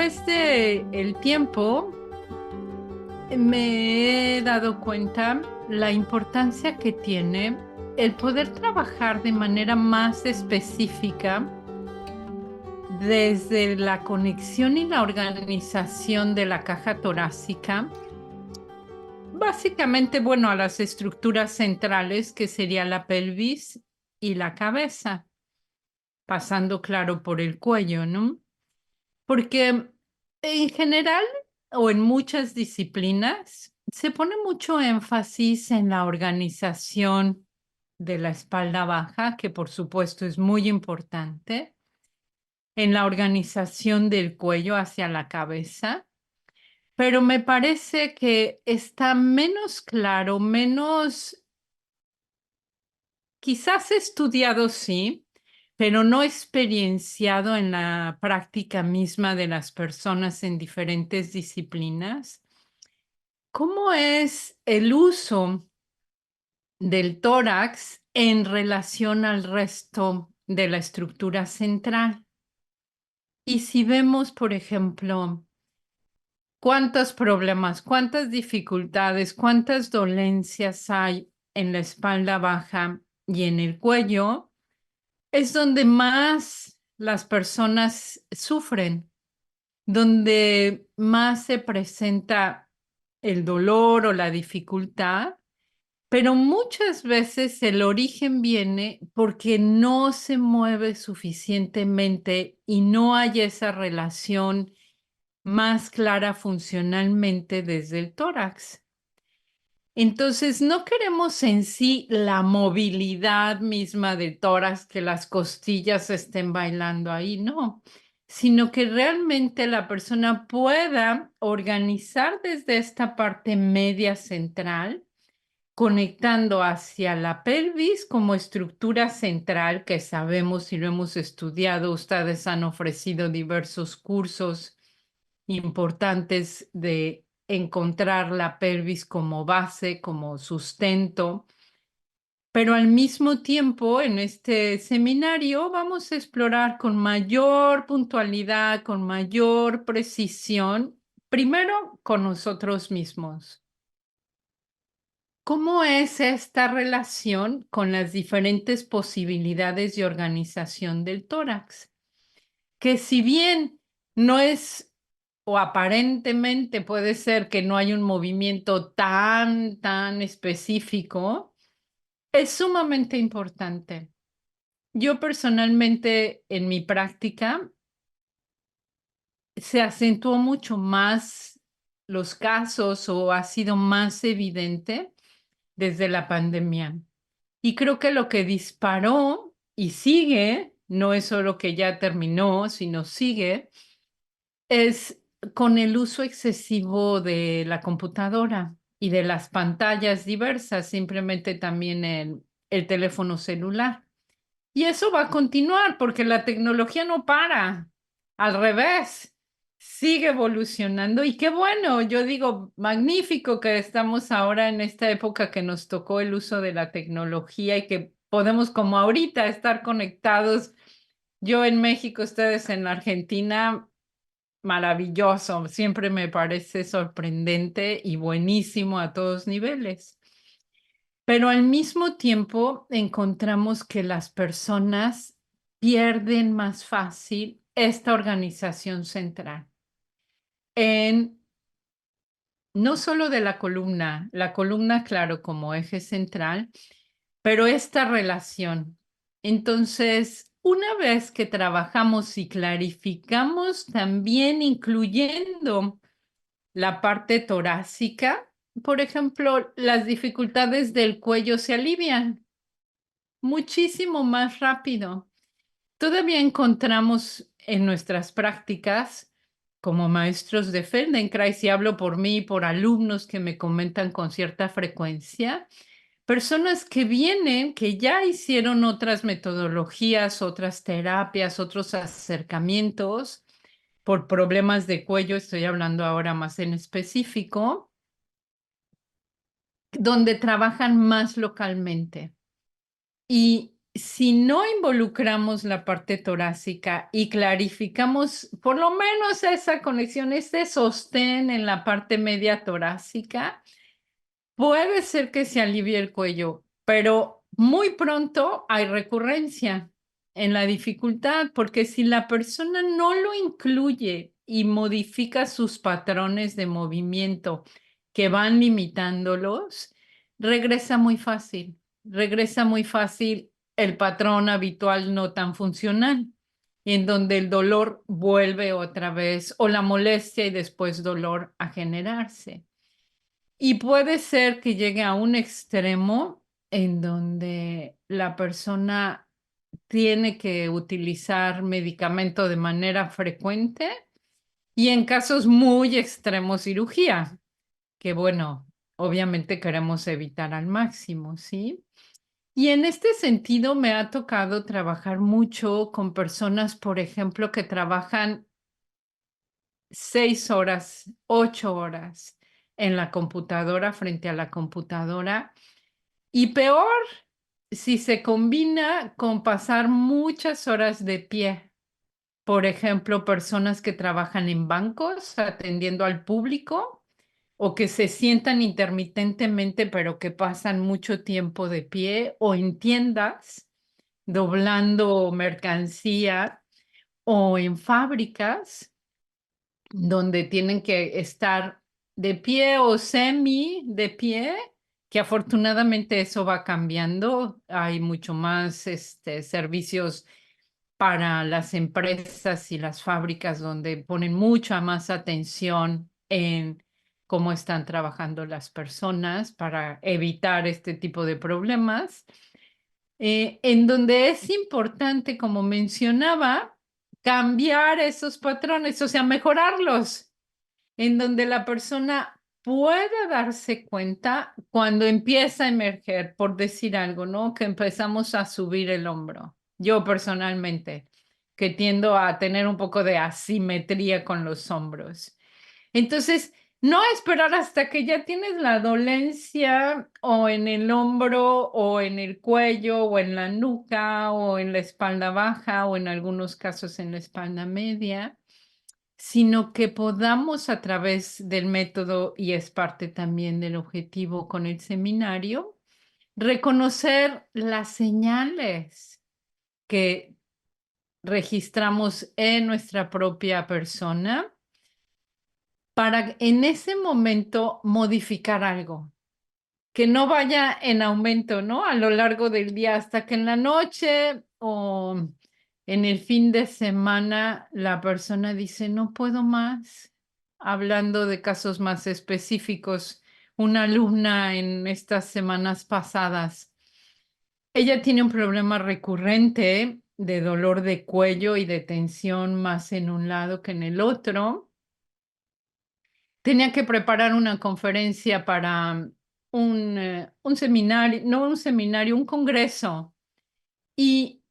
través de el tiempo me he dado cuenta la importancia que tiene el poder trabajar de manera más específica desde la conexión y la organización de la caja torácica, básicamente, bueno, a las estructuras centrales que sería la pelvis y la cabeza, pasando claro por el cuello, ¿no? Porque en general o en muchas disciplinas se pone mucho énfasis en la organización de la espalda baja, que por supuesto es muy importante, en la organización del cuello hacia la cabeza, pero me parece que está menos claro, menos, quizás estudiado sí, pero no experienciado en la práctica misma de las personas en diferentes disciplinas. ¿Cómo es el uso del tórax en relación al resto de la estructura central? Y si vemos, por ejemplo, cuántos problemas, cuántas dificultades, cuántas dolencias hay en la espalda baja y en el cuello, es donde más las personas sufren, donde más se presenta el dolor o la dificultad, pero muchas veces el origen viene porque no se mueve suficientemente y no hay esa relación más clara funcionalmente desde el tórax. Entonces, no queremos en sí la movilidad misma del tórax, que las costillas estén bailando ahí, no, sino que realmente la persona pueda organizar desde esta parte media central, conectando hacia la pelvis como estructura central, que sabemos y lo hemos estudiado, ustedes han ofrecido diversos cursos importantes de encontrar la pelvis como base, como sustento, pero al mismo tiempo en este seminario vamos a explorar con mayor puntualidad, con mayor precisión, primero con nosotros mismos. ¿Cómo es esta relación con las diferentes posibilidades de organización del tórax? Que si bien no es o aparentemente puede ser que no hay un movimiento tan específico, es sumamente importante. Yo personalmente en mi práctica se acentuó mucho más los casos o ha sido más evidente desde la pandemia. Y creo que lo que disparó y sigue, no es solo que ya terminó, sino sigue, es con el uso excesivo de la computadora y de las pantallas diversas, simplemente también el teléfono celular. Y eso va a continuar porque la tecnología no para, al revés, sigue evolucionando y qué bueno, yo digo, magnífico que estamos ahora en esta época que nos tocó el uso de la tecnología y que podemos como ahorita estar conectados. Yo en México, ustedes en Argentina, maravilloso, siempre me parece sorprendente y buenísimo a todos niveles. Pero al mismo tiempo encontramos que las personas pierden más fácil esta organización central en no solo de la columna, claro, como eje central, pero esta relación. Entonces, una vez que trabajamos y clarificamos también incluyendo la parte torácica, por ejemplo, las dificultades del cuello se alivian muchísimo más rápido. Todavía encontramos en nuestras prácticas como maestros de Feldenkrais, y hablo por mí y por alumnos que me comentan con cierta frecuencia, personas que vienen, que ya hicieron otras metodologías, otras terapias, otros acercamientos por problemas de cuello, estoy hablando ahora más en específico, donde trabajan más localmente. Y si no involucramos la parte torácica y clarificamos por lo menos esa conexión, este sostén en la parte media torácica, puede ser que se alivie el cuello, pero muy pronto hay recurrencia en la dificultad, porque si la persona no lo incluye y modifica sus patrones de movimiento que van limitándolos, regresa muy fácil el patrón habitual no tan funcional, en donde el dolor vuelve otra vez o la molestia y después dolor a generarse. Y puede ser que llegue a un extremo en donde la persona tiene que utilizar medicamento de manera frecuente y en casos muy extremos cirugía, que bueno, obviamente queremos evitar al máximo, ¿sí? Y en este sentido me ha tocado trabajar mucho con personas, por ejemplo, que trabajan 6 horas, 8 horas en la computadora, frente a la computadora. Y peor si se combina con pasar muchas horas de pie. Por ejemplo, personas que trabajan en bancos atendiendo al público o que se sientan intermitentemente, pero que pasan mucho tiempo de pie o en tiendas doblando mercancía o en fábricas donde tienen que estar de pie o semi de pie, que afortunadamente eso va cambiando. Hay mucho más servicios para las empresas y las fábricas donde ponen mucha más atención en cómo están trabajando las personas para evitar este tipo de problemas. En donde es importante, como mencionaba, cambiar esos patrones, o sea, mejorarlos, en donde la persona pueda darse cuenta cuando empieza a emerger, por decir algo, ¿no? Que empezamos a subir el hombro. Yo personalmente, que tiendo a tener un poco de asimetría con los hombros. Entonces, no esperar hasta que ya tienes la dolencia o en el hombro o en el cuello o en la nuca o en la espalda baja o en algunos casos en la espalda media, sino que podamos a través del método, y es parte también del objetivo con el seminario, reconocer las señales que registramos en nuestra propia persona para en ese momento modificar algo, que no vaya en aumento, ¿no? A lo largo del día hasta que en la noche o en el fin de semana la persona dice, no puedo más. Hablando de casos más específicos, una alumna en estas semanas pasadas, ella tiene un problema recurrente de dolor de cuello y de tensión más en un lado que en el otro. Tenía que preparar una conferencia para un seminario, no un seminario, un congreso. Y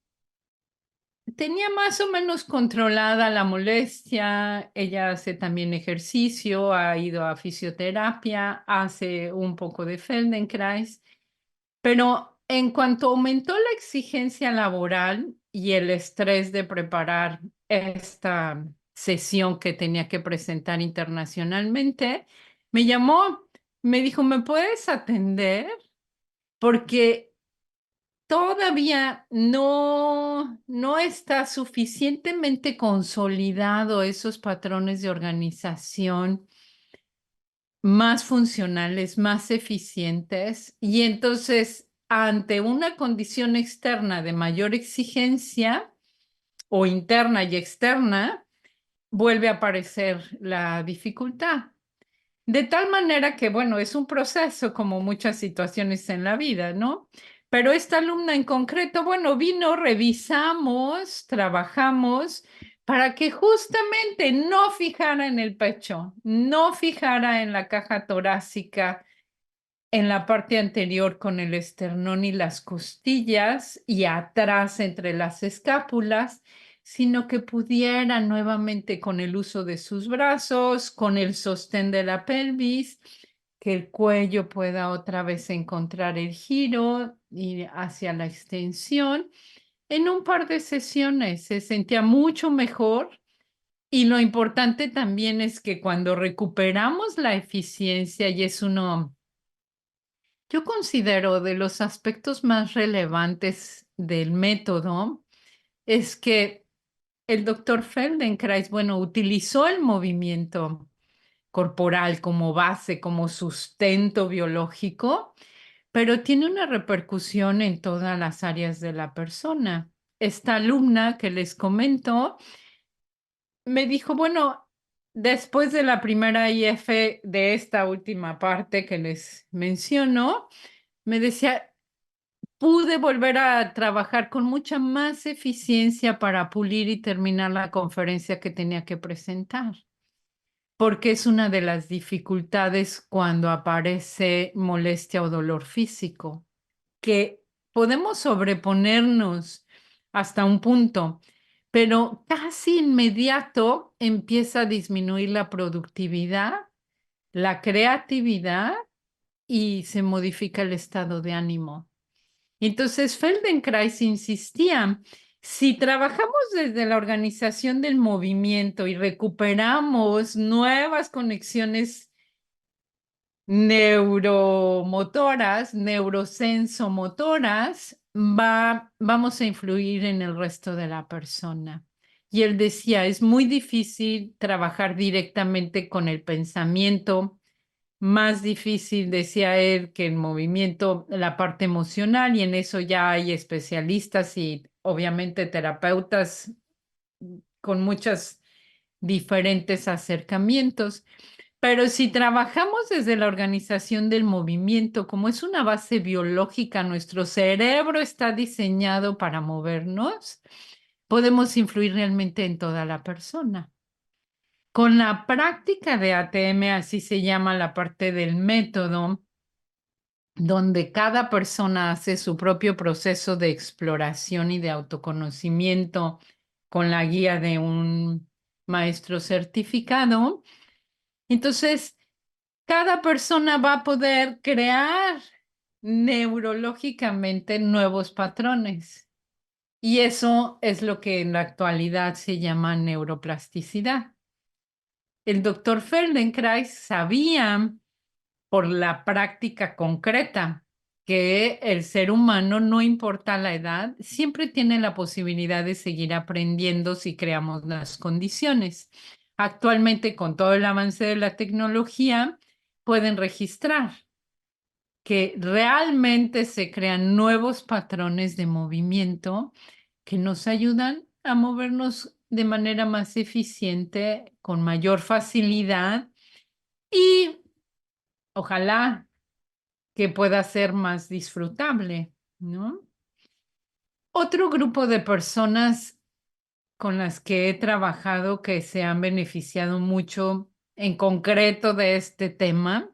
tenía más o menos controlada la molestia. Ella hace también ejercicio, ha ido a fisioterapia, hace un poco de Feldenkrais. Pero en cuanto aumentó la exigencia laboral y el estrés de preparar esta sesión que tenía que presentar internacionalmente, me llamó, me dijo, ¿me puedes atender? Porque todavía no está suficientemente consolidado esos patrones de organización más funcionales, más eficientes, y entonces ante una condición externa de mayor exigencia o interna y externa, vuelve a aparecer la dificultad. De tal manera que, bueno, es un proceso como muchas situaciones en la vida, ¿no? Pero esta alumna en concreto, bueno, vino, revisamos, trabajamos para que justamente no fijara en el pecho, no fijara en la caja torácica, en la parte anterior con el esternón y las costillas y atrás entre las escápulas, sino que pudiera nuevamente con el uso de sus brazos, con el sostén de la pelvis, que el cuello pueda otra vez encontrar el giro y hacia la extensión. En un par de sesiones se sentía mucho mejor y lo importante también es que cuando recuperamos la eficiencia y es uno, yo considero de los aspectos más relevantes del método, es que el doctor Feldenkrais, bueno, utilizó el movimiento corporal como base, como sustento biológico, pero tiene una repercusión en todas las áreas de la persona. Esta alumna que les comento me dijo, bueno, después de la primera IF de esta última parte que les menciono, me decía, pude volver a trabajar con mucha más eficiencia para pulir y terminar la conferencia que tenía que presentar, porque es una de las dificultades cuando aparece molestia o dolor físico, que podemos sobreponernos hasta un punto, pero casi inmediato empieza a disminuir la productividad, la creatividad y se modifica el estado de ánimo. Entonces, Feldenkrais insistía, si trabajamos desde la organización del movimiento y recuperamos nuevas conexiones neuromotoras, neurosensomotoras, vamos a influir en el resto de la persona. Y él decía, es muy difícil trabajar directamente con el pensamiento, más difícil, decía él, que el movimiento, la parte emocional, y en eso ya hay especialistas y obviamente terapeutas con muchos diferentes acercamientos. Pero si trabajamos desde la organización del movimiento, como es una base biológica, nuestro cerebro está diseñado para movernos, podemos influir realmente en toda la persona. Con la práctica de ATM, así se llama la parte del método, donde cada persona hace su propio proceso de exploración y de autoconocimiento con la guía de un maestro certificado. Entonces, cada persona va a poder crear neurológicamente nuevos patrones. Y eso es lo que en la actualidad se llama neuroplasticidad. El doctor Feldenkrais sabía por la práctica concreta que el ser humano, no importa la edad, siempre tiene la posibilidad de seguir aprendiendo si creamos las condiciones. Actualmente, con todo el avance de la tecnología, pueden registrar que realmente se crean nuevos patrones de movimiento que nos ayudan a movernos de manera más eficiente, con mayor facilidad y ojalá que pueda ser más disfrutable, ¿no? Otro grupo de personas con las que he trabajado que se han beneficiado mucho en concreto de este tema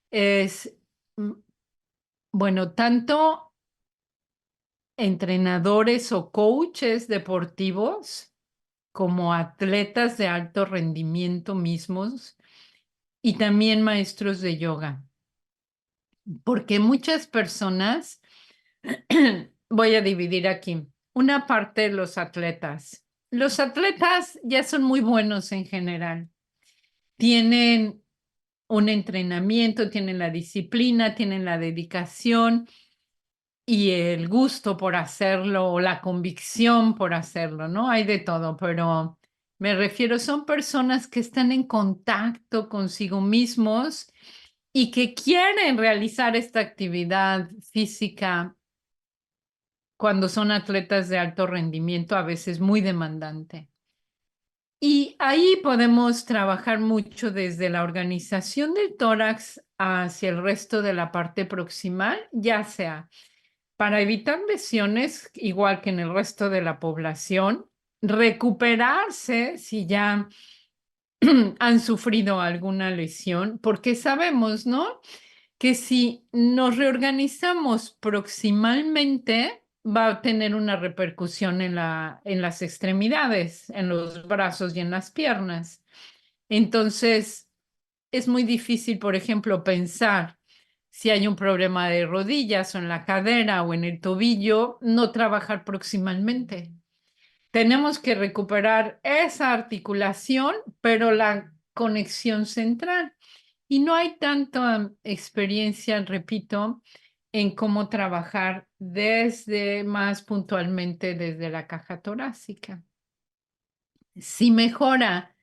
es, mm, bueno, tanto entrenadores o coaches deportivos como atletas de alto rendimiento mismos y también maestros de yoga, porque muchas personas, voy a dividir aquí, una parte los atletas. Los atletas ya son muy buenos en general, tienen un entrenamiento, tienen la disciplina, tienen la dedicación y el gusto por hacerlo o la convicción por hacerlo, ¿no? Hay de todo, pero me refiero, son personas que están en contacto consigo mismos y que quieren realizar esta actividad física cuando son atletas de alto rendimiento, a veces muy demandante. Y ahí podemos trabajar mucho desde la organización del tórax hacia el resto de la parte proximal, ya sea para evitar lesiones, igual que en el resto de la población, recuperarse si ya han sufrido alguna lesión, porque sabemos, ¿no? Que si nos reorganizamos proximalmente, va a tener una repercusión en las extremidades, en los brazos y en las piernas. Entonces, es muy difícil, por ejemplo, pensar si hay un problema de rodillas o en la cadera o en el tobillo, no trabajar proximalmente. Tenemos que recuperar esa articulación, pero la conexión central. Y no hay tanta experiencia, repito, en cómo trabajar desde más puntualmente desde la caja torácica. Si mejora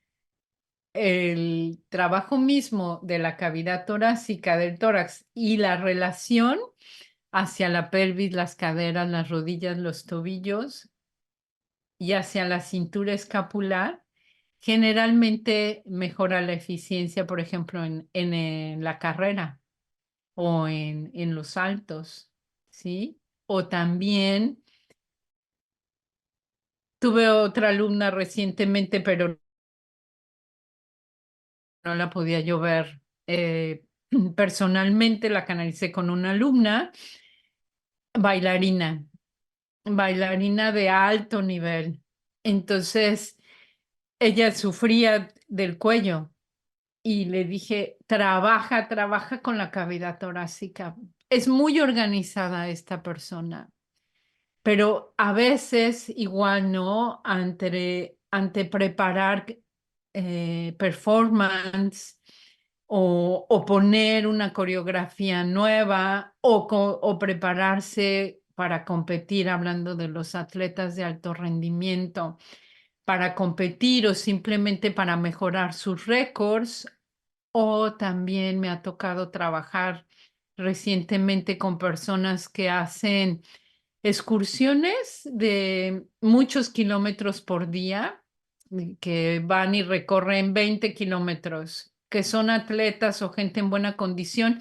el trabajo mismo de la cavidad torácica, del tórax y la relación hacia la pelvis, las caderas, las rodillas, los tobillos y hacia la cintura escapular, generalmente mejora la eficiencia, por ejemplo, en la carrera o en los saltos, ¿sí? O también tuve otra alumna recientemente, pero no la podía yo ver personalmente, la canalicé con una alumna, bailarina, bailarina de alto nivel. Entonces, ella sufría del cuello y le dije, trabaja, trabaja con la cavidad torácica. Es muy organizada esta persona, pero a veces igual, ¿no? Ante preparar performance o poner una coreografía nueva o prepararse para competir, hablando de los atletas de alto rendimiento, para competir o simplemente para mejorar sus récords. O también me ha tocado trabajar recientemente con personas que hacen excursiones de muchos kilómetros por día, que van y recorren 20 kilómetros, que son atletas o gente en buena condición,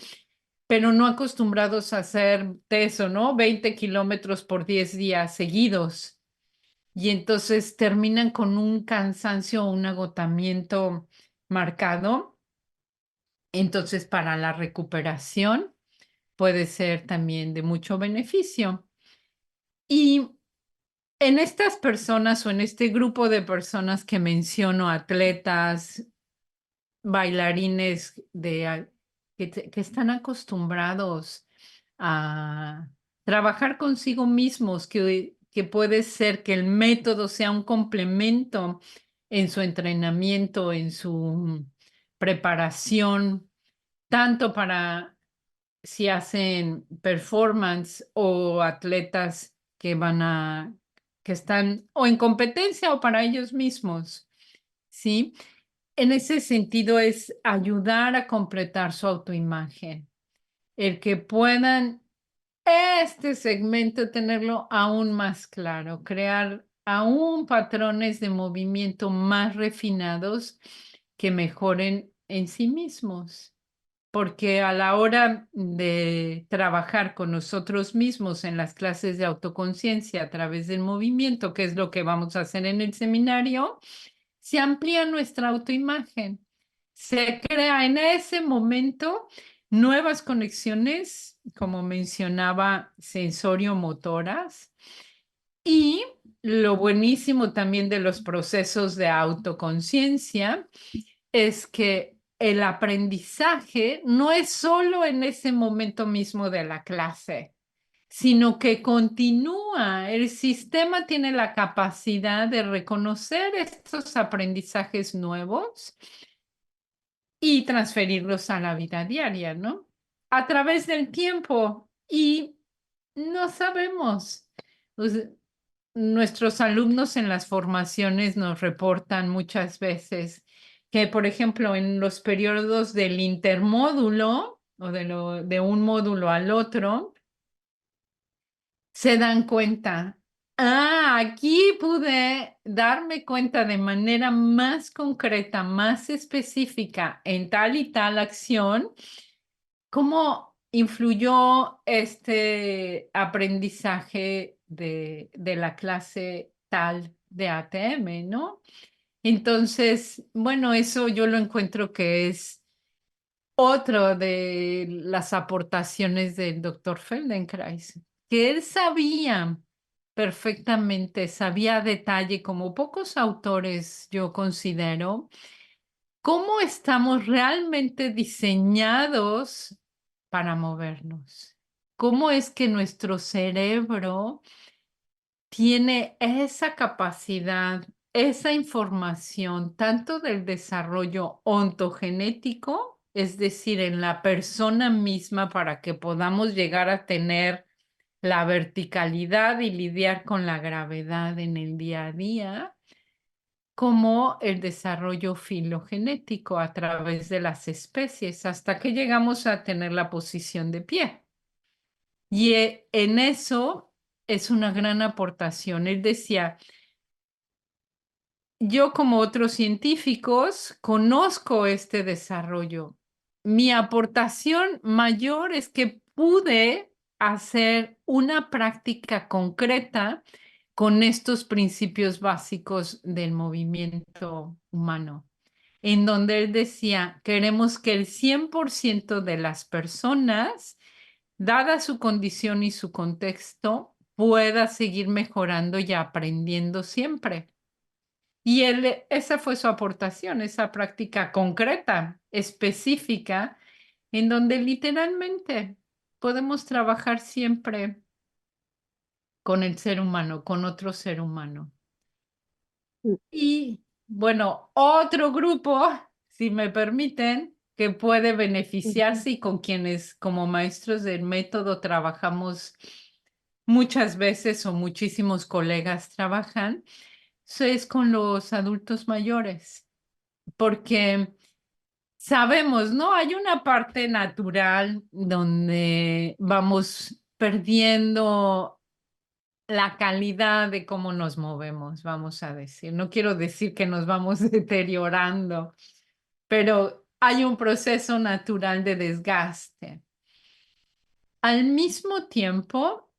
pero no acostumbrados a hacer eso, ¿no? 20 kilómetros por 10 días seguidos. Y entonces terminan con un cansancio o un agotamiento marcado. Entonces, para la recuperación puede ser también de mucho beneficio. Y en estas personas o en este grupo de personas que menciono, atletas, bailarines que están acostumbrados a trabajar consigo mismos, que puede ser que el método sea un complemento en su entrenamiento, en su preparación, tanto para si hacen performance o atletas que están o en competencia o para ellos mismos, ¿sí? En ese sentido es ayudar a completar su autoimagen, el que puedan este segmento tenerlo aún más claro, crear aún patrones de movimiento más refinados que mejoren en sí mismos. Porque a la hora de trabajar con nosotros mismos en las clases de autoconciencia a través del movimiento, que es lo que vamos a hacer en el seminario, se amplía nuestra autoimagen. Se crea en ese momento nuevas conexiones, como mencionaba, sensorio-motoras. Y lo buenísimo también de los procesos de autoconciencia es que el aprendizaje no es solo en ese momento mismo de la clase, sino que continúa. El sistema tiene la capacidad de reconocer estos aprendizajes nuevos y transferirlos a la vida diaria, ¿no? A través del tiempo. Y no sabemos. Pues, nuestros alumnos en las formaciones nos reportan muchas veces que, por ejemplo, en los periodos del intermódulo o de un módulo al otro, se dan cuenta, aquí pude darme cuenta de manera más concreta, más específica en tal y tal acción, cómo influyó este aprendizaje de la clase tal de ATM, ¿no? Entonces, bueno, eso yo lo encuentro que es otro de las aportaciones del doctor Feldenkrais, que él sabía perfectamente, sabía a detalle, como pocos autores yo considero, cómo estamos realmente diseñados para movernos. ¿Cómo es que nuestro cerebro tiene esa capacidad, esa información, tanto del desarrollo ontogenético, es decir, en la persona misma para que podamos llegar a tener la verticalidad y lidiar con la gravedad en el día a día, como el desarrollo filogenético a través de las especies, hasta que llegamos a tener la posición de pie? Y en eso es una gran aportación. Él decía, yo como otros científicos conozco este desarrollo. Mi aportación mayor es que pude hacer una práctica concreta con estos principios básicos del movimiento humano, en donde él decía, queremos que el 100% de las personas, dada su condición y su contexto, pueda seguir mejorando y aprendiendo siempre. Y esa fue su aportación, esa práctica concreta, específica, en donde literalmente podemos trabajar siempre con el ser humano, con otro ser humano. Mm, Y bueno, otro grupo, si me permiten, que puede ujú. beneficiarse y con quienes como maestros del método trabajamos muchas veces o muchísimos colegas trabajan, es con los adultos mayores, porque sabemos, ¿no? Hay una parte natural donde vamos perdiendo la calidad de cómo nos movemos, vamos a decir. No quiero decir que nos vamos deteriorando, pero hay un proceso natural de desgaste. Al mismo tiempo,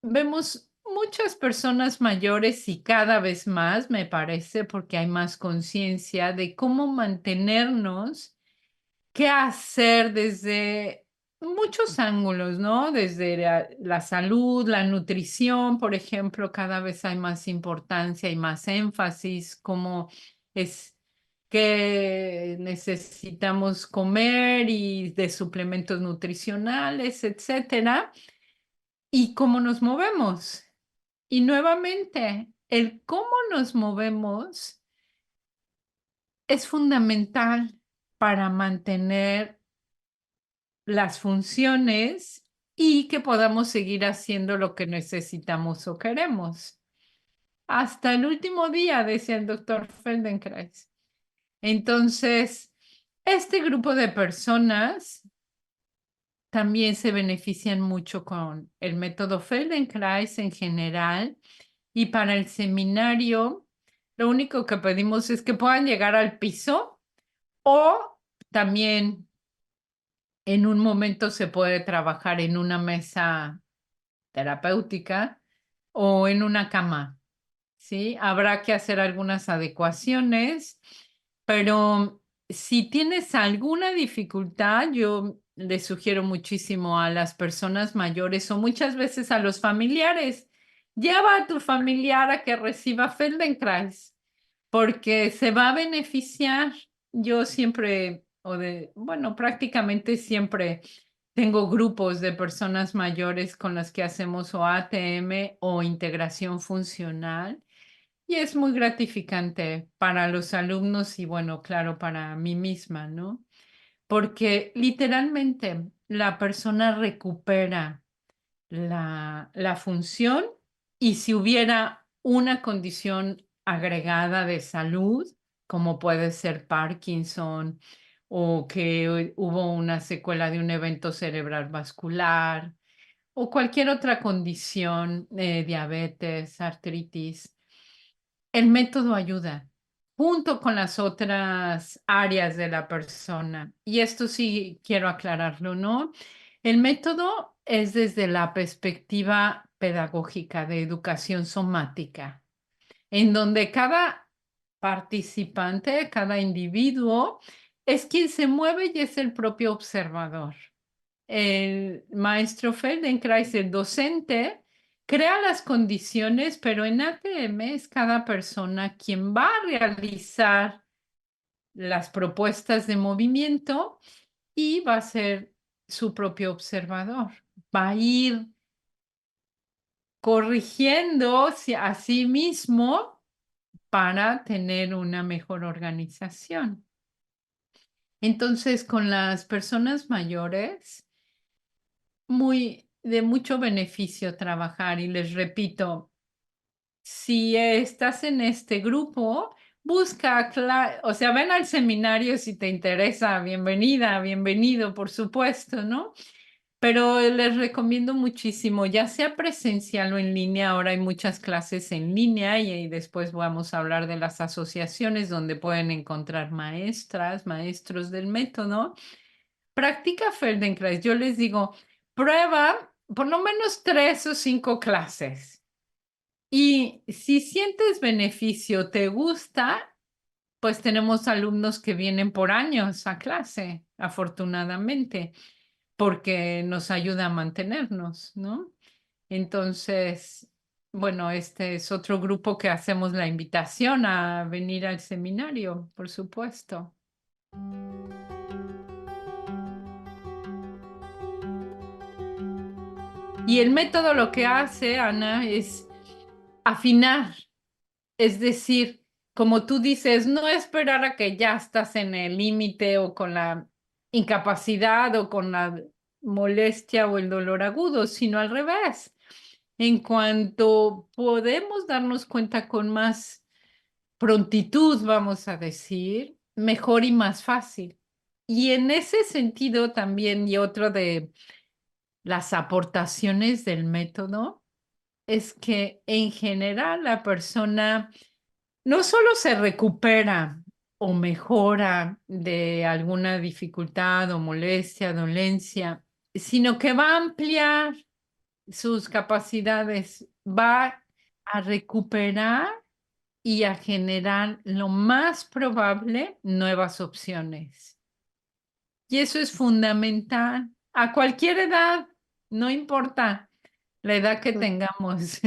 vemos muchas personas mayores y cada vez más, me parece, porque hay más conciencia de cómo mantenernos, qué hacer desde muchos ángulos, ¿no? Desde la salud, la nutrición, por ejemplo, cada vez hay más importancia y más énfasis, como es que necesitamos comer y de suplementos nutricionales, etcétera, y cómo nos movemos. Y nuevamente, el cómo nos movemos es fundamental para mantener las funciones y que podamos seguir haciendo lo que necesitamos o queremos. Hasta el último día, decía el doctor Feldenkrais. Entonces, este grupo de personas también se benefician mucho con el método Feldenkrais en general, y para el seminario, lo único que pedimos es que puedan llegar al piso, o también en un momento se puede trabajar en una mesa terapéutica o en una cama, ¿sí? Habrá que hacer algunas adecuaciones, pero si tienes alguna dificultad, yo le sugiero muchísimo a las personas mayores o muchas veces a los familiares, lleva a tu familiar a que reciba Feldenkrais, porque se va a beneficiar. Yo siempre, bueno, prácticamente siempre tengo grupos de personas mayores con las que hacemos o ATM o integración funcional, y es muy gratificante para los alumnos y bueno, claro, para mí misma, ¿no? Porque literalmente la persona recupera la función, y si hubiera una condición agregada de salud, como puede ser Parkinson o que hubo una secuela de un evento cerebral vascular o cualquier otra condición, diabetes, artritis, el método ayuda junto con las otras áreas de la persona. Y esto sí quiero aclararlo, ¿no? El método es desde la perspectiva pedagógica de educación somática, en donde cada participante, cada individuo, es quien se mueve y es el propio observador. El maestro Feldenkrais, el docente, crea las condiciones, pero en ATM es cada persona quien va a realizar las propuestas de movimiento y va a ser su propio observador. Va a ir corrigiendo a sí mismo para tener una mejor organización. Entonces, con las personas mayores, de mucho beneficio trabajar y les repito, si estás en este grupo, busca, o sea, ven al seminario si te interesa, bienvenida, bienvenido, por supuesto, ¿no? Pero les recomiendo muchísimo, ya sea presencial o en línea, ahora hay muchas clases en línea y después vamos a hablar de las asociaciones donde pueden encontrar maestras, maestros del método. Practica Feldenkrais. Yo les digo, prueba por lo menos 3 o 5 clases. Y si sientes beneficio, te gusta, pues tenemos alumnos que vienen por años a clase, afortunadamente, porque nos ayuda a mantenernos, ¿no? Entonces, bueno, este es otro grupo que hacemos la invitación a venir al seminario, por supuesto. Y el método lo que hace, Ana, es afinar. Es decir, como tú dices, no esperar a que ya estás en el límite o con la incapacidad o con la molestia o el dolor agudo, sino al revés. En cuanto podemos darnos cuenta con más prontitud, vamos a decir, mejor y más fácil. Y en ese sentido también, y otro de las aportaciones del método, es que en general la persona no solo se recupera o mejora de alguna dificultad o molestia, dolencia, sino que va a ampliar sus capacidades, va a recuperar y a generar lo más probable nuevas opciones. Y eso es fundamental a cualquier edad, no importa la edad que tengamos.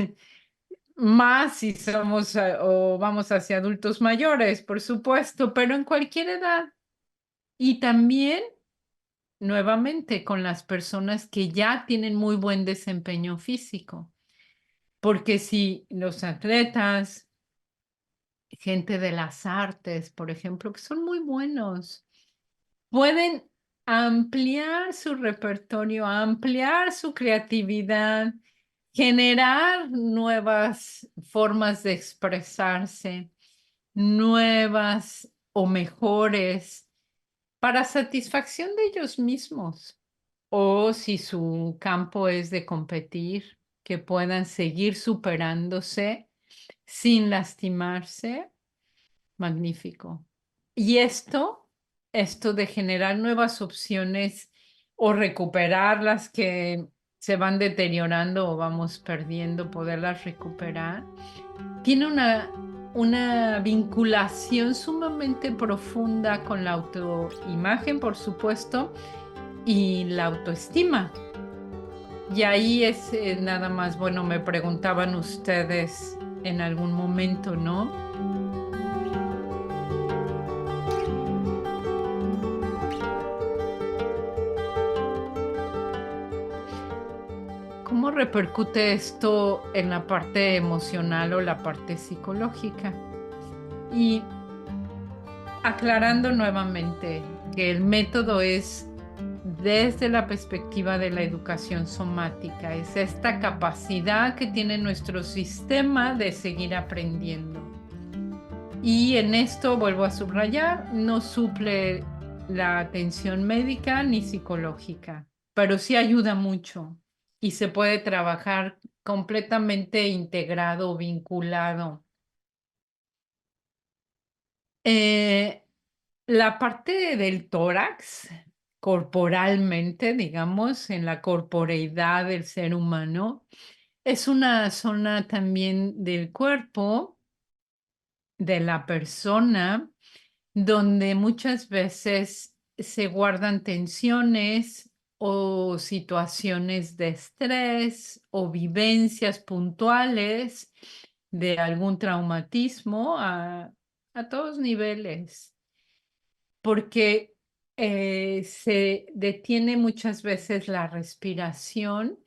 Más si somos o vamos hacia adultos mayores, por supuesto, pero en cualquier edad. Y también, nuevamente, con las personas que ya tienen muy buen desempeño físico. Porque si los atletas, gente de las artes, por ejemplo, que son muy buenos, pueden ampliar su repertorio, ampliar su creatividad, generar nuevas formas de expresarse, nuevas o mejores para satisfacción de ellos mismos. O si su campo es de competir, que puedan seguir superándose sin lastimarse. Magnífico. Y esto de generar nuevas opciones o recuperar las que se van deteriorando o vamos perdiendo, poderlas recuperar, tiene una vinculación sumamente profunda con la autoimagen, por supuesto, y la autoestima. Y ahí es nada más, bueno, me preguntaban ustedes en algún momento, ¿no? ¿Cómo repercute esto en la parte emocional o la parte psicológica? Y aclarando nuevamente que el método es desde la perspectiva de la educación somática, es esta capacidad que tiene nuestro sistema de seguir aprendiendo. Y en esto, vuelvo a subrayar, no suple la atención médica ni psicológica, pero sí ayuda mucho y se puede trabajar completamente integrado, vinculado. La parte del tórax, corporalmente, digamos, en la corporeidad del ser humano, es una zona también del cuerpo de la persona donde muchas veces se guardan tensiones o situaciones de estrés o vivencias puntuales de algún traumatismo a todos niveles. porque se detiene muchas veces la respiración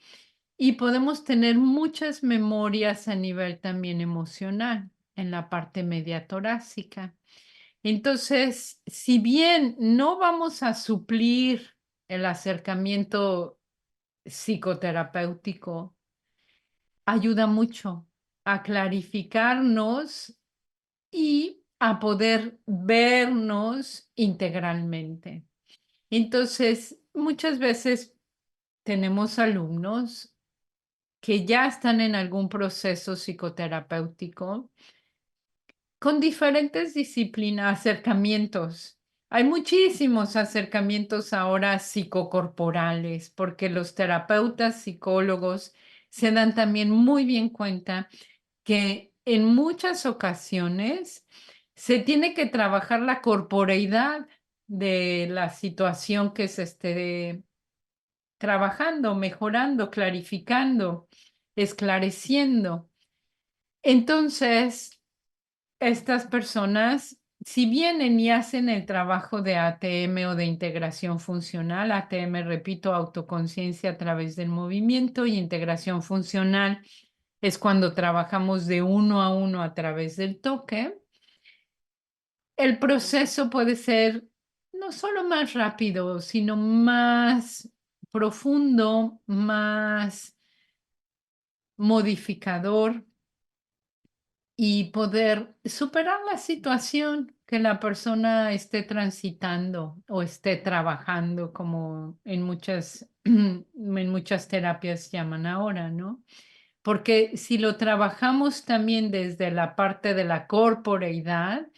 y podemos tener muchas memorias a nivel también emocional en la parte media torácica. Entonces, si bien no vamos a suplir el acercamiento psicoterapéutico, ayuda mucho a clarificarnos y a poder vernos integralmente. Entonces, muchas veces tenemos alumnos que ya están en algún proceso psicoterapéutico con diferentes disciplinas, acercamientos. Hay muchísimos acercamientos ahora psicocorporales, porque los terapeutas, psicólogos se dan también muy bien cuenta que en muchas ocasiones se tiene que trabajar la corporeidad de la situación que se esté trabajando, mejorando, clarificando, esclareciendo. Entonces, estas personas, si vienen y hacen el trabajo de ATM o de integración funcional, ATM, repito, autoconciencia a través del movimiento, y integración funcional es cuando trabajamos de uno a uno a través del toque, el proceso puede ser no solo más rápido, sino más profundo, más modificador y poder superar la situación que la persona esté transitando o esté trabajando, como en muchas terapias llaman ahora, ¿no? Porque si lo trabajamos también desde la parte de la corporeidad,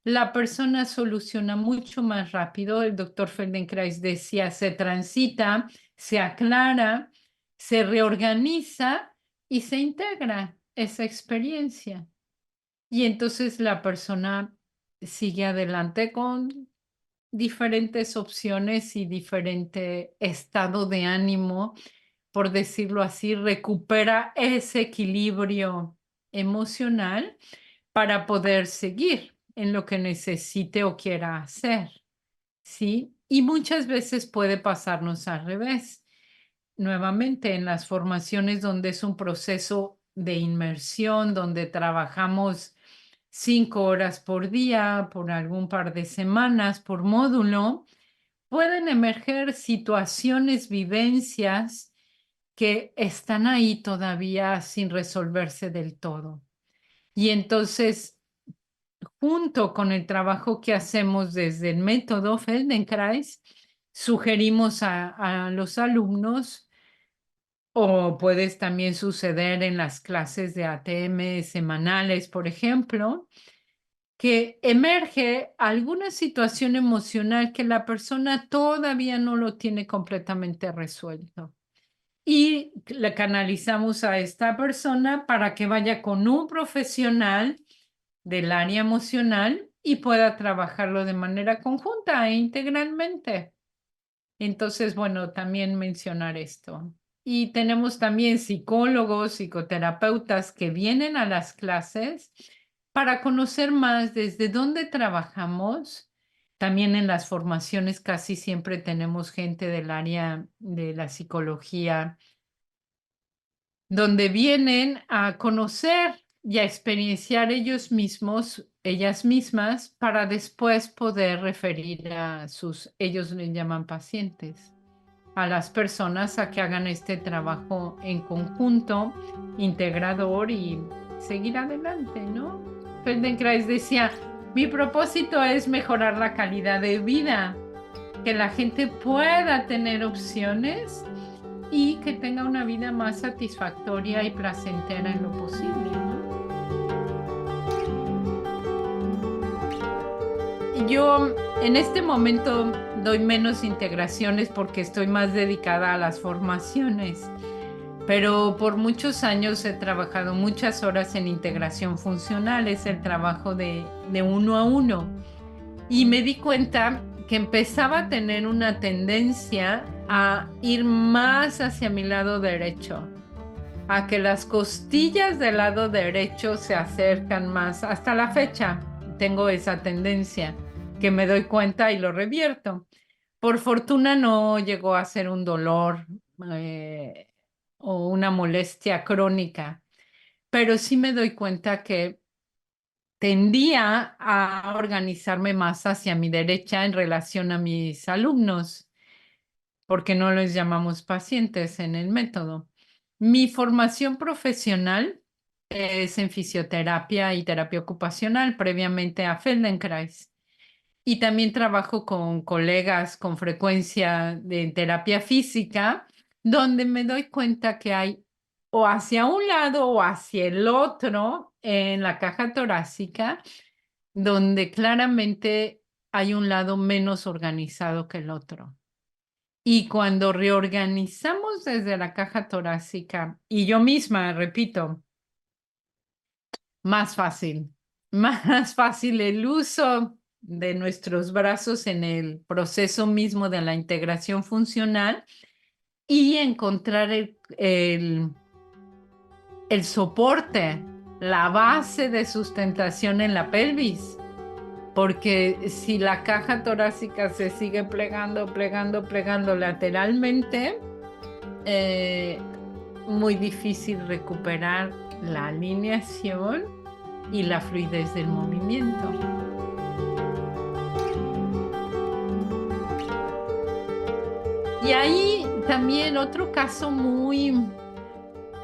la persona soluciona mucho más rápido. El doctor Feldenkrais decía, se transita, se aclara, se reorganiza y se integra esa experiencia. Y entonces la persona sigue adelante con diferentes opciones y diferente estado de ánimo, por decirlo así, recupera ese equilibrio emocional para poder seguir en lo que necesite o quiera hacer, ¿sí? Y muchas veces puede pasarnos al revés. Nuevamente, en las formaciones donde es un proceso de inmersión, donde trabajamos 5 horas por día, por algún par de semanas, por módulo, pueden emerger situaciones, vivencias que están ahí todavía sin resolverse del todo. Y entonces, junto con el trabajo que hacemos desde el método Feldenkrais, sugerimos a los alumnos, o puedes también suceder en las clases de ATM semanales, por ejemplo, que emerge alguna situación emocional que la persona todavía no lo tiene completamente resuelto. Y le canalizamos a esta persona para que vaya con un profesional del área emocional y pueda trabajarlo de manera conjunta e integralmente. Entonces, bueno, también mencionar esto. Y tenemos también psicólogos, psicoterapeutas que vienen a las clases para conocer más desde dónde trabajamos. También en las formaciones casi siempre tenemos gente del área de la psicología, donde vienen a conocer y a experienciar ellos mismos, ellas mismas, para después poder referir a ellos les llaman pacientes, a las personas a que hagan este trabajo en conjunto, integrador, y seguir adelante, ¿no? Feldenkrais decía, mi propósito es mejorar la calidad de vida, que la gente pueda tener opciones y que tenga una vida más satisfactoria y placentera en lo posible, ¿no? Yo en este momento doy menos integraciones porque estoy más dedicada a las formaciones, pero por muchos años he trabajado muchas horas en integración funcional, es el trabajo de uno a uno. Y me di cuenta que empezaba a tener una tendencia a ir más hacia mi lado derecho, a que las costillas del lado derecho se acercan más. Hasta la fecha tengo esa tendencia, que me doy cuenta y lo revierto. Por fortuna no llegó a ser un dolor eh, o una molestia crónica, pero sí me doy cuenta que tendía a organizarme más hacia mi derecha en relación a mis alumnos, porque no les llamamos pacientes en el método. Mi formación profesional es en fisioterapia y terapia ocupacional, previamente a Feldenkrais. Y también trabajo con colegas con frecuencia de terapia física, donde me doy cuenta que hay o hacia un lado o hacia el otro en la caja torácica, donde claramente hay un lado menos organizado que el otro. Y cuando reorganizamos desde la caja torácica, y yo misma, repito, más fácil, más fácil el uso de nuestros brazos en el proceso mismo de la integración funcional y encontrar el soporte, la base de sustentación en la pelvis. Porque si la caja torácica se sigue plegando, plegando, plegando lateralmente, muy difícil recuperar la alineación y la fluidez del movimiento. Y ahí también otro caso muy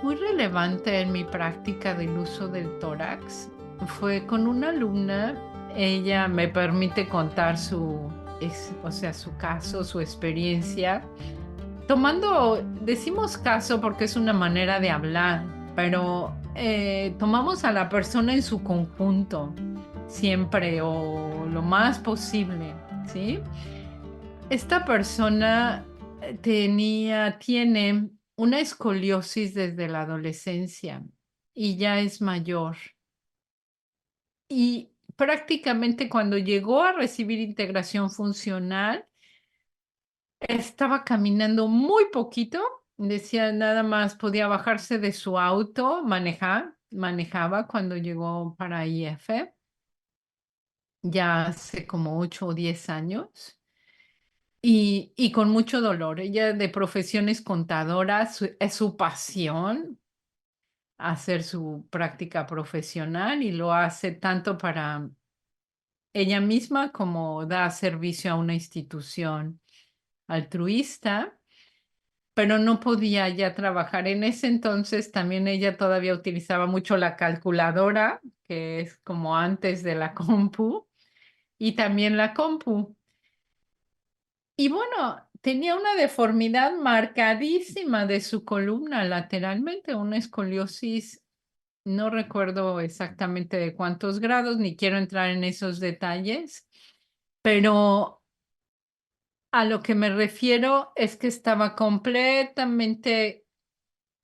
relevante en mi práctica del uso del tórax fue con una alumna. Ella me permite contar su caso, su experiencia. Decimos caso porque es una manera de hablar, pero tomamos a la persona en su conjunto, siempre o lo más posible, ¿sí? Esta persona tiene una escoliosis desde la adolescencia y ya es mayor. Y prácticamente cuando llegó a recibir integración funcional, estaba caminando muy poquito, decía nada más podía bajarse de su auto, manejaba cuando llegó para IF, ya hace como 8 o 10 años. Y con mucho dolor. Ella de profesión es contadora, es su pasión hacer su práctica profesional y lo hace tanto para ella misma como da servicio a una institución altruista, pero no podía ya trabajar. En ese entonces también ella todavía utilizaba mucho la calculadora, que es como antes de la compu, y también la compu. Y bueno, tenía una deformidad marcadísima de su columna lateralmente, una escoliosis, no recuerdo exactamente de cuántos grados, ni quiero entrar en esos detalles, pero a lo que me refiero es que estaba completamente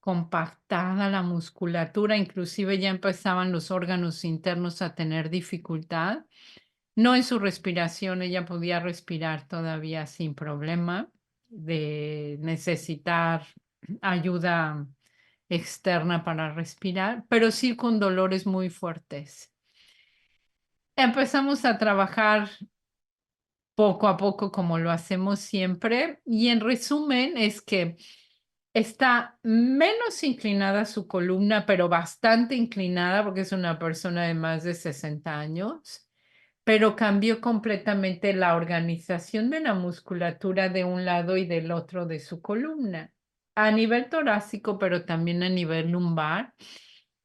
compactada la musculatura, inclusive ya empezaban los órganos internos a tener dificultad. No en su respiración, ella podía respirar todavía sin problema de necesitar ayuda externa para respirar, pero sí con dolores muy fuertes. Empezamos a trabajar poco a poco como lo hacemos siempre y en resumen es que está menos inclinada su columna, pero bastante inclinada porque es una persona de más de 60 años, pero cambió completamente la organización de la musculatura de un lado y del otro de su columna, a nivel torácico, pero también a nivel lumbar,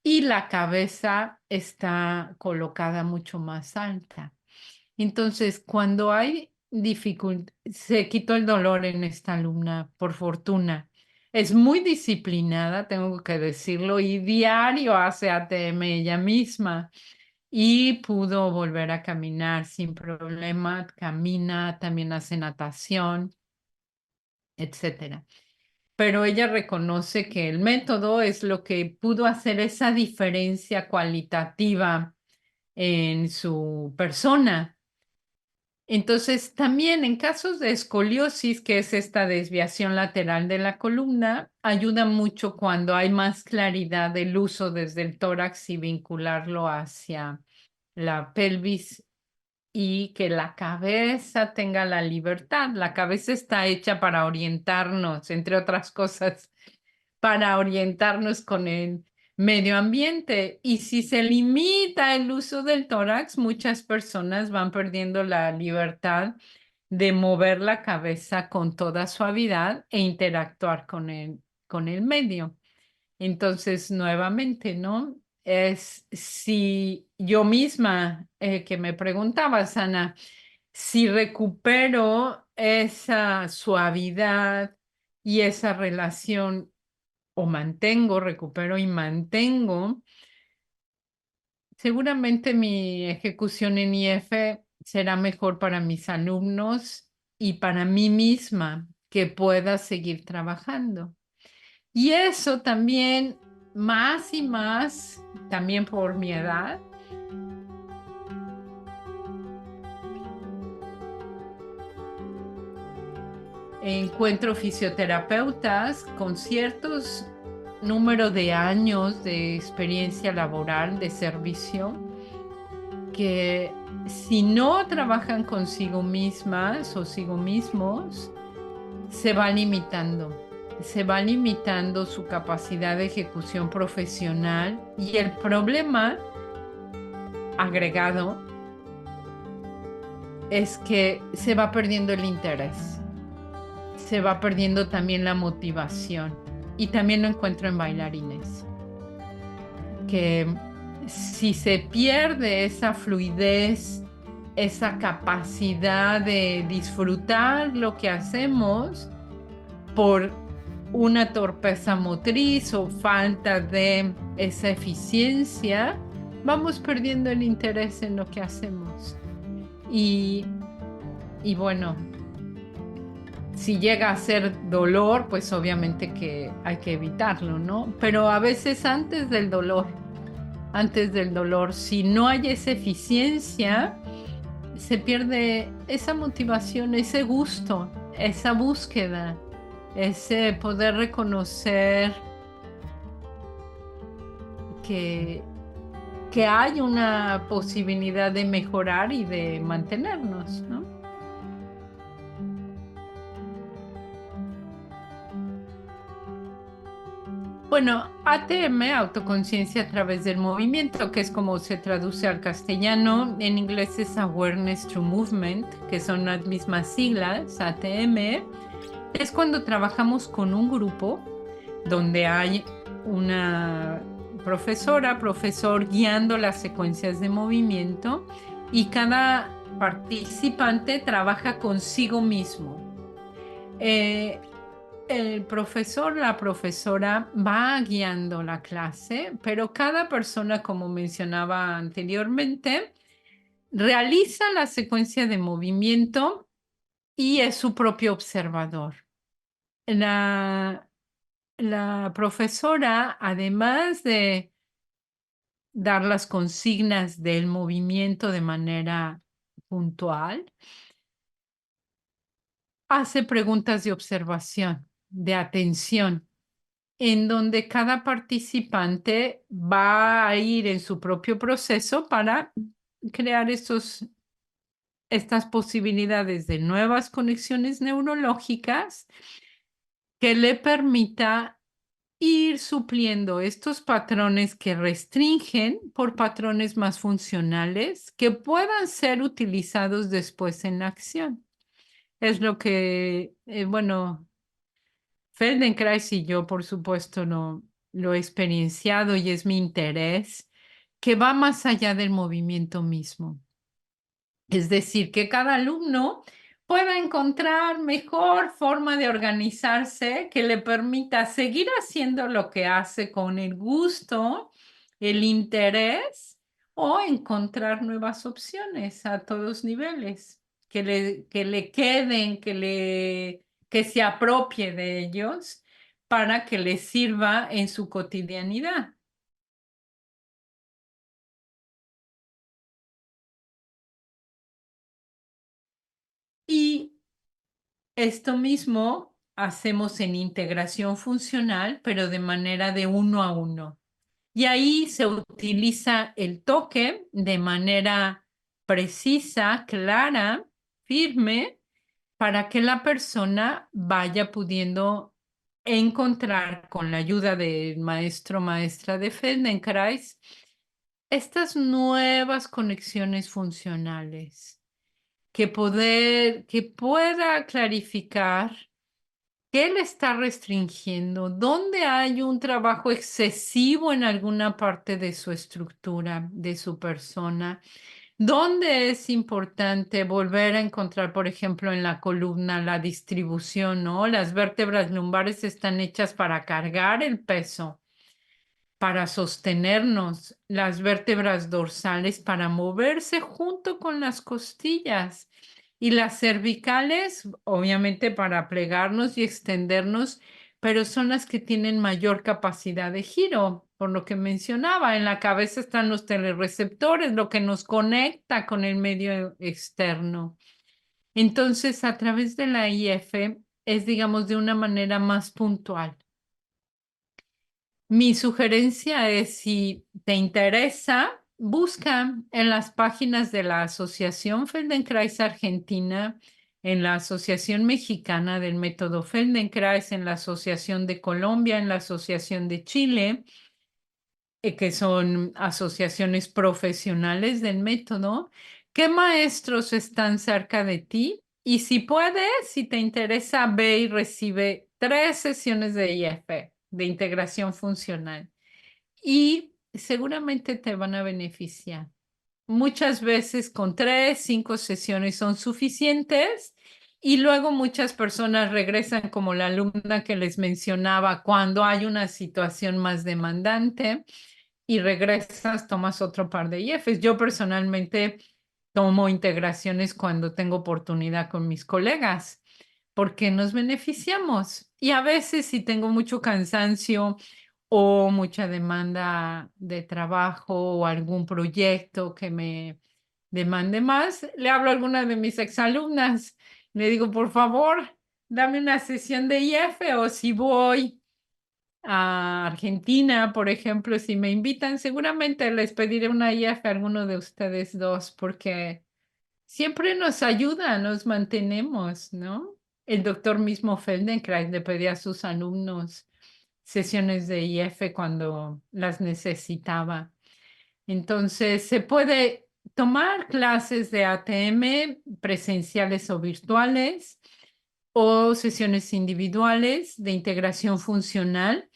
y la cabeza está colocada mucho más alta. Entonces, cuando hay dificultad, se quitó el dolor en esta alumna, por fortuna. Es muy disciplinada, tengo que decirlo, y diario hace ATM ella misma y pudo volver a caminar sin problema, camina, también hace natación, etcétera. Pero ella reconoce que el método es lo que pudo hacer esa diferencia cualitativa en su persona. Entonces, también en casos de escoliosis, que es esta desviación lateral de la columna, ayuda mucho cuando hay más claridad del uso desde el tórax y vincularlo hacia la pelvis y que la cabeza tenga la libertad. La cabeza está hecha para orientarnos, entre otras cosas, para orientarnos con el medio ambiente. Y si se limita el uso del tórax, muchas personas van perdiendo la libertad de mover la cabeza con toda suavidad e interactuar con el medio. Entonces, nuevamente, ¿no? Es si yo misma que me preguntabas, Ana, si recupero esa suavidad y esa relación o mantengo, recupero y mantengo, seguramente mi ejecución en IF será mejor para mis alumnos y para mí misma que pueda seguir trabajando. Y eso también, más y más, también por mi edad, encuentro fisioterapeutas con ciertos número de años de experiencia laboral, de servicio, que si no trabajan consigo mismas o consigo mismos, se va limitando su capacidad de ejecución profesional y el problema agregado es que se va perdiendo el interés, se va perdiendo también la motivación y también lo encuentro en bailarines, que si se pierde esa fluidez, esa capacidad de disfrutar lo que hacemos por una torpeza motriz o falta de esa eficiencia, vamos perdiendo el interés en lo que hacemos. Y bueno, si llega a ser dolor, pues obviamente que hay que evitarlo, ¿no? Pero a veces antes del dolor, si no hay esa eficiencia, se pierde esa motivación, ese gusto, esa búsqueda, ese poder reconocer que hay una posibilidad de mejorar y de mantenernos, ¿no? Bueno, ATM, autoconciencia a través del movimiento, que es como se traduce al castellano. En inglés es Awareness Through Movement, que son las mismas siglas, ATM. Es cuando trabajamos con un grupo donde hay una profesor guiando las secuencias de movimiento y cada participante trabaja consigo mismo. El profesor, la profesora va guiando la clase, pero cada persona, como mencionaba anteriormente, realiza la secuencia de movimiento y es su propio observador. La profesora, además de dar las consignas del movimiento de manera puntual, hace preguntas de observación, de atención, en donde cada participante va a ir en su propio proceso para crear estas posibilidades de nuevas conexiones neurológicas que le permita ir supliendo estos patrones que restringen por patrones más funcionales que puedan ser utilizados después en la acción. Es lo que, bueno, Feldenkrais y yo, por supuesto, lo he experienciado y es mi interés, que va más allá del movimiento mismo. Es decir, que cada alumno pueda encontrar mejor forma de organizarse que le permita seguir haciendo lo que hace con el gusto, el interés o encontrar nuevas opciones a todos niveles, que le queden, que se apropie de ellos para que les sirva en su cotidianidad. Y esto mismo hacemos en integración funcional, pero de manera de uno a uno. Y ahí se utiliza el toque de manera precisa, clara, firme, para que la persona vaya pudiendo encontrar con la ayuda del maestro o maestra de Feldenkrais estas nuevas conexiones funcionales que pueda clarificar qué le está restringiendo, dónde hay un trabajo excesivo en alguna parte de su estructura, de su persona, dónde es importante volver a encontrar, por ejemplo, en la columna la distribución, ¿no? Las vértebras lumbares están hechas para cargar el peso, para sostenernos, las vértebras dorsales para moverse junto con las costillas y las cervicales, obviamente para plegarnos y extendernos, pero son las que tienen mayor capacidad de giro, por lo que mencionaba. En la cabeza están los telereceptores, lo que nos conecta con el medio externo. Entonces, a través de la IF es, digamos, de una manera más puntual. Mi sugerencia es, si te interesa, busca en las páginas de la Asociación Feldenkrais Argentina, en la Asociación Mexicana del Método Feldenkrais, en la Asociación de Colombia, en la Asociación de Chile, que son asociaciones profesionales del método. ¿Qué maestros están cerca de ti? Y si puedes, si te interesa, ve y recibe 3 sesiones de IF, de integración funcional, y seguramente te van a beneficiar. Muchas veces con 3, 5 sesiones son suficientes y luego muchas personas regresan, como la alumna que les mencionaba, cuando hay una situación más demandante y regresas, tomas otro par de IFs. Yo personalmente tomo integraciones cuando tengo oportunidad con mis colegas, porque nos beneficiamos. Y a veces, si tengo mucho cansancio o mucha demanda de trabajo o algún proyecto que me demande más, le hablo a alguna de mis exalumnas, le digo, por favor, dame una sesión de IF, o si voy a Argentina, por ejemplo, si me invitan, seguramente les pediré una IF a alguno de ustedes dos, porque siempre nos ayuda, nos mantenemos, ¿no? El doctor mismo Feldenkrais le pedía a sus alumnos sesiones de IF cuando las necesitaba. Entonces, se puede tomar clases de ATM presenciales o virtuales, o sesiones individuales de integración funcional,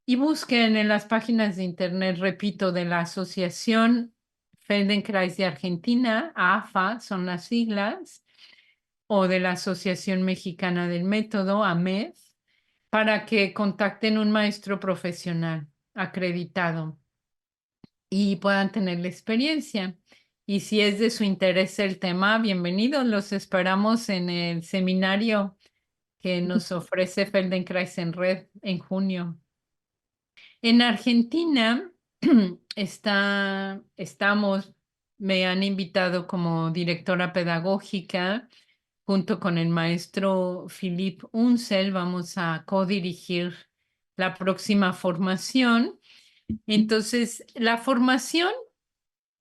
y busquen en las páginas de internet, repito, de la Asociación Feldenkrais de Argentina, AFA son las siglas, o de la Asociación Mexicana del Método, AMED, para que contacten un maestro profesional acreditado y puedan tener la experiencia. Y si es de su interés el tema, bienvenidos, los esperamos en el seminario que nos ofrece Feldenkrais en Red en junio. En Argentina me han invitado como directora pedagógica junto con el maestro Philipp Unsel. Vamos a codirigir la próxima formación. Entonces, la formación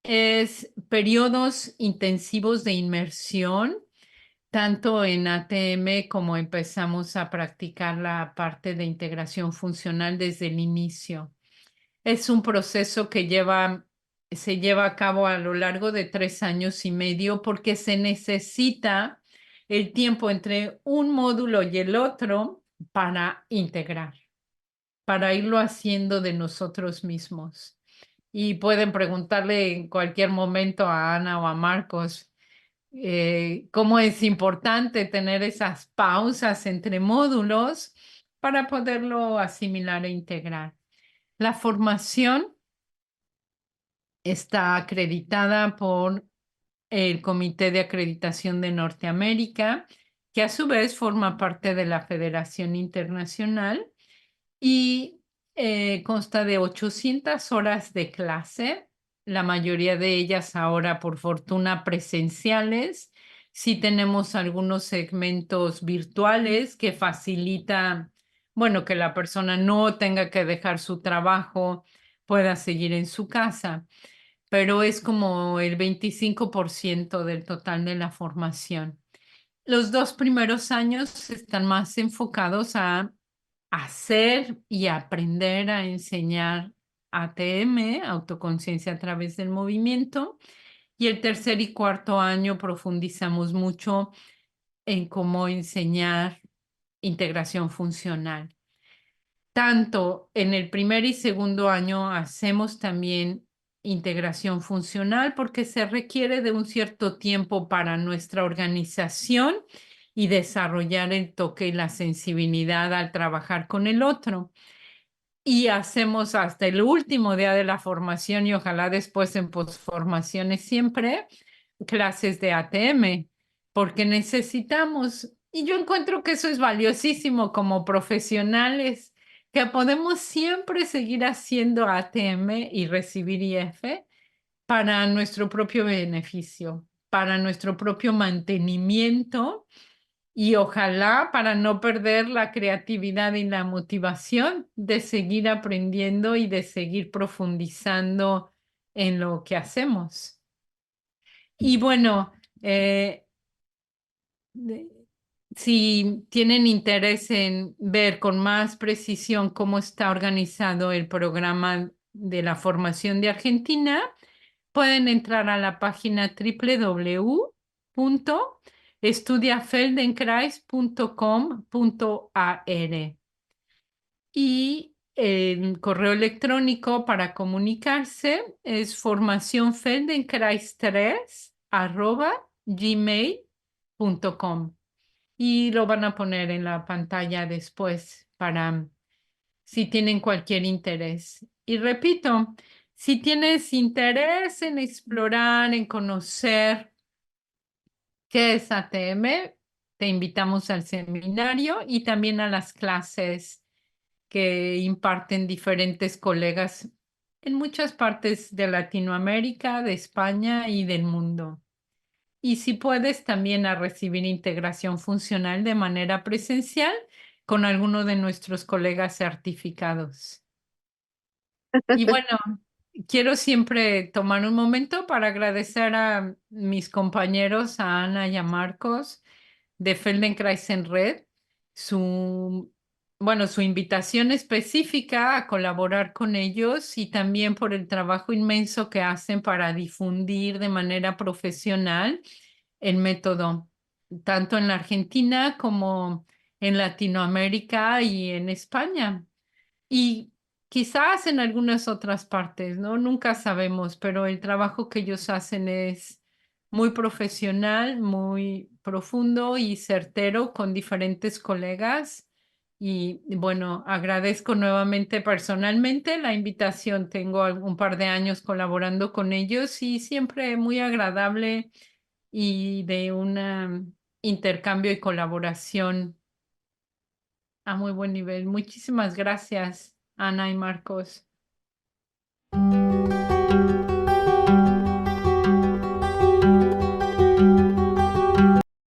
es periodos intensivos de inmersión, tanto en ATM como empezamos a practicar la parte de integración funcional desde el inicio. Es un proceso que se lleva a cabo a lo largo de 3 años y medio, porque se necesita el tiempo entre un módulo y el otro para integrar, para irlo haciendo de nosotros mismos. Y pueden preguntarle en cualquier momento a Ana o a Marcos cómo es importante tener esas pausas entre módulos para poderlo asimilar e integrar. La formación está acreditada por el Comité de Acreditación de Norteamérica, que a su vez forma parte de la Federación Internacional, y consta de 800 horas de clase, la mayoría de ellas ahora, por fortuna, presenciales. Sí tenemos algunos segmentos virtuales que facilita, bueno, que la persona no tenga que dejar su trabajo, pueda seguir en su casa. pero es como el 25% del total de la formación. Los 2 primeros años están más enfocados a hacer y aprender a enseñar ATM, autoconciencia a través del movimiento. Y el tercer y cuarto año profundizamos mucho en cómo enseñar integración funcional. Tanto en el primer y segundo año hacemos también integración funcional porque se requiere de un cierto tiempo para nuestra organización y desarrollar el toque y la sensibilidad al trabajar con el otro. Y hacemos hasta el último día de la formación y ojalá después en posformaciones siempre clases de ATM, porque necesitamos, y yo encuentro que eso es valiosísimo como profesionales, que podemos siempre seguir haciendo ATM y recibir IF para nuestro propio beneficio, para nuestro propio mantenimiento y ojalá para no perder la creatividad y la motivación de seguir aprendiendo y de seguir profundizando en lo que hacemos. Y bueno, eh, de- si tienen interés en ver con más precisión cómo está organizado el programa de la formación de Argentina, pueden entrar a la página www.estudiafeldenkrais.com.ar y el correo electrónico para comunicarse es formacionfeldenkrais3@gmail.com y lo van a poner en la pantalla después para si tienen cualquier interés. Y repito, si tienes interés en explorar, en conocer qué es ATM, te invitamos al seminario y también a las clases que imparten diferentes colegas en muchas partes de Latinoamérica, de España y del mundo. Y si puedes también a recibir integración funcional de manera presencial con alguno de nuestros colegas certificados. Y bueno, quiero siempre tomar un momento para agradecer a mis compañeros, a Ana y a Marcos de Feldenkrais en Red, su, bueno, su invitación específica a colaborar con ellos y también por el trabajo inmenso que hacen para difundir de manera profesional el método, tanto en la Argentina como en Latinoamérica y en España. Y quizás en algunas otras partes, ¿no? Nunca sabemos, pero el trabajo que ellos hacen es muy profesional, muy profundo y certero con diferentes colegas. Y bueno, agradezco nuevamente personalmente la invitación. Tengo un par de años colaborando con ellos y siempre muy agradable y de un intercambio y colaboración a muy buen nivel. Muchísimas gracias, Ana y Marcos.